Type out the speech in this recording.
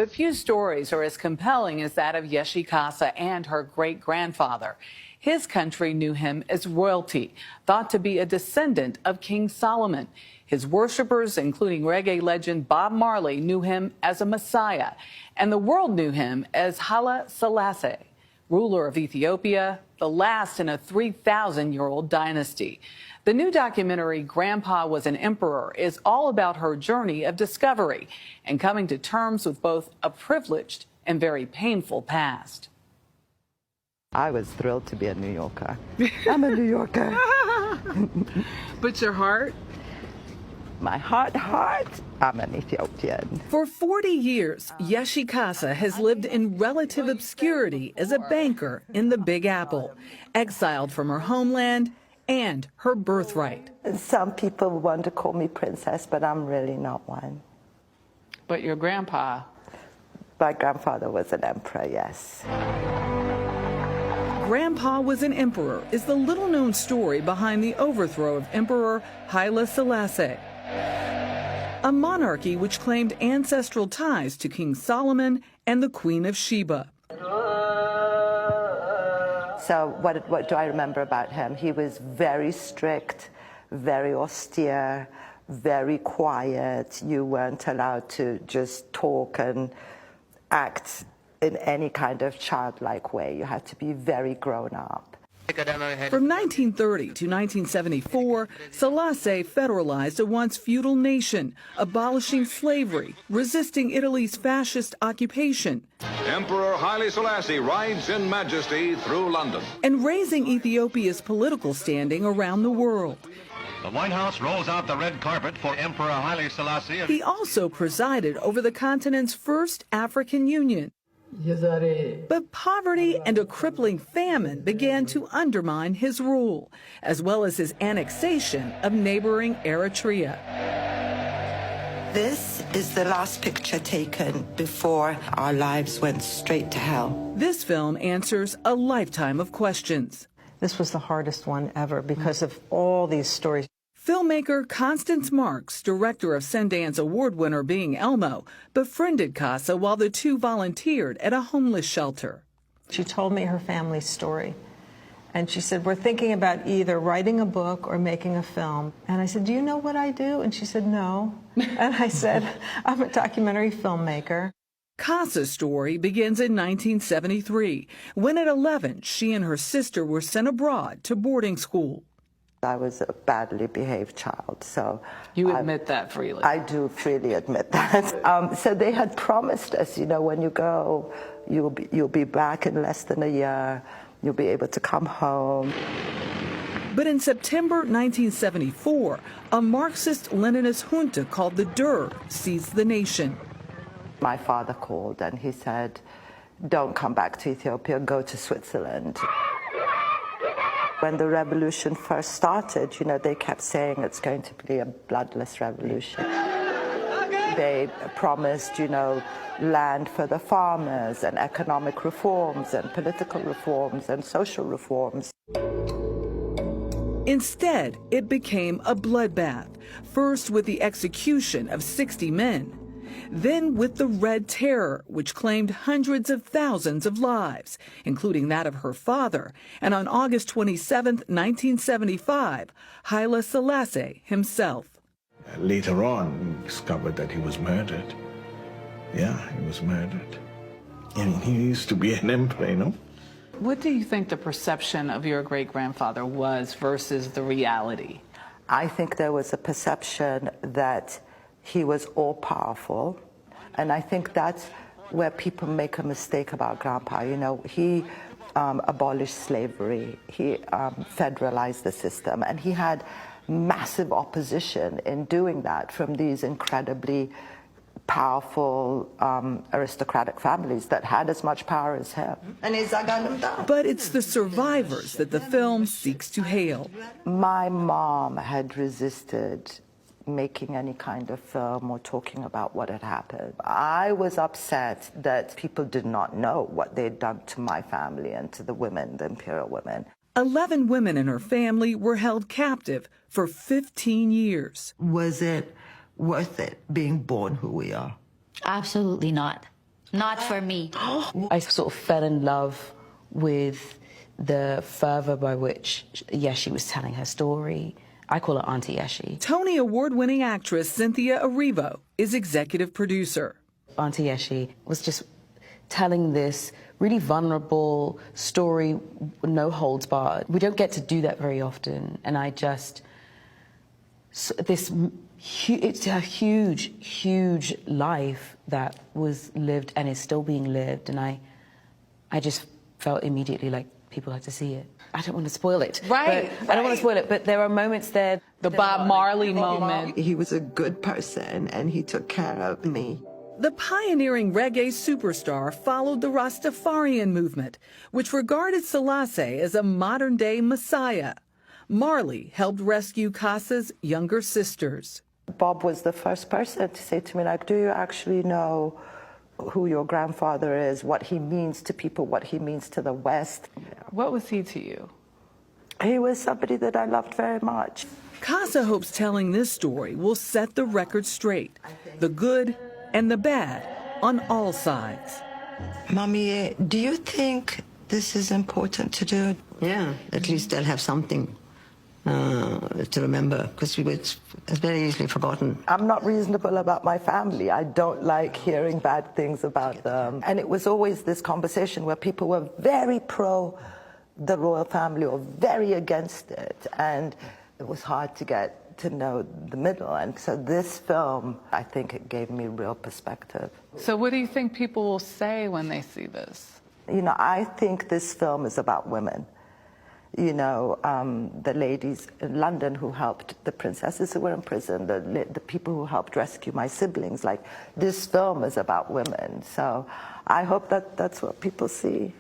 A few stories are as compelling as that of Yeshi Casa and her great-grandfather. His country knew him as royalty, thought to be a descendant of King Solomon. His worshippers, including reggae legend Bob Marley, knew him as a messiah, and the world knew him as Haile Selassie, ruler of Ethiopia, the last in a 3,000-year-old dynasty. The new documentary, Grandpa Was an Emperor, is all about her journey of discovery and coming to terms with both a privileged and very painful past. I was thrilled to be a New Yorker. I'm a New Yorker. But your heart? My heart, I'm an Ethiopian. For 40 years, Yeshi Casa has lived in relative obscurity as a banker in the Big Apple, exiled from her homeland and her birthright. Some people want to call me princess, but I'm really not one. But your grandpa? My grandfather was an emperor, yes. Grandpa Was an Emperor is the little-known story behind the overthrow of Emperor Haile Selassie, a monarchy which claimed ancestral ties to King Solomon and the Queen of Sheba. So what do I remember about him? He was very strict, very austere, very quiet. You weren't allowed to just talk and act in any kind of childlike way. You had to be very grown up. From 1930 to 1974, Selassie federalized a once feudal nation, abolishing slavery, resisting Italy's fascist occupation, Emperor Haile Selassie rides in majesty through London, and raising Ethiopia's political standing around the world. The White House rolls out the red carpet for Emperor Haile Selassie. He also presided over the continent's first African Union. But poverty and a crippling famine began to undermine his rule, as well as his annexation of neighboring Eritrea. This is the last picture taken before our lives went straight to hell. This film answers a lifetime of questions. This was the hardest one ever because of all these stories. Filmmaker Constance Marks, director of Sundance Award winner Being Elmo, befriended Casa while the two volunteered at a homeless shelter. She told me her family's story. And she said, we're thinking about either writing a book or making a film. And I said, do you know what I do? And she said, no. And I said, I'm a documentary filmmaker. Casa's story begins in 1973, when at 11, she and her sister were sent abroad to boarding school. I was a badly behaved child, so... You admit that freely? I do freely admit that. So they had promised us, you know, when you go, you'll be back in less than a year, you'll be able to come home. But in September 1974, a Marxist-Leninist junta called the Derg seized the nation. My father called and he said, don't come back to Ethiopia, go to Switzerland. When the revolution first started, you know, they kept saying it's going to be a bloodless revolution. They promised, you know, land for the farmers and economic reforms and political reforms and social reforms. Instead, it became a bloodbath, first with the execution of 60 men. Then with the Red Terror, which claimed hundreds of thousands of lives, including that of her father, and on August 27, 1975, Haile Selassie himself. Later on, we discovered that he was murdered. Yeah, he was murdered. And he used to be an emperor, you know. What do you think the perception of your great-grandfather was versus the reality? I think there was a perception that he was all-powerful, and I think that's where people make a mistake about Grandpa. You know, he abolished slavery, he federalized the system, and he had massive opposition in doing that from these incredibly powerful aristocratic families that had as much power as him. But it's the survivors that the film seeks to hail. My mom had resisted making any kind of film or talking about what had happened. I was upset that people did not know what they'd done to my family and to the women, the imperial women. 11 women in her family were held captive for 15 years. Was it worth it being born who we are? Absolutely not. Not for me. I sort of fell in love with the fervor by which Yeshi was telling her story. I call her Auntie Yeshi. Tony Award-winning actress Cynthia Erivo is executive producer. Auntie Yeshi was just telling this really vulnerable story, no holds barred. We don't get to do that very often, and it's a huge, huge life that was lived and is still being lived, and I just felt immediately like people had to see it. I don't want to spoil it. Right. I don't want to spoil it, but there are moments there. The Bob Marley moment. He was a good person, and he took care of me. The pioneering reggae superstar followed the Rastafarian movement, which regarded Selassie as a modern-day messiah. Marley helped rescue Kasa's younger sisters. Bob was the first person to say to me, like, do you actually know who your grandfather is, what he means to people, what he means to the West? What was he to you? He was somebody that I loved very much. Kasa hopes telling this story will set the record straight, the good and the bad on all sides. Mommy, do you think this is important to do? Yeah, at least they'll have something to remember, because it's very easily forgotten. I'm not reasonable about my family. I don't like hearing bad things about them. And it was always this conversation where people were very pro the royal family or very against it. And it was hard to get to know the middle. And so this film, I think it gave me real perspective. So what do you think people will say when they see this? You know, I think this film is about women. You know, the ladies in London who helped the princesses who were in prison, the people who helped rescue my siblings. Like, this film is about women. So I hope that that's what people see.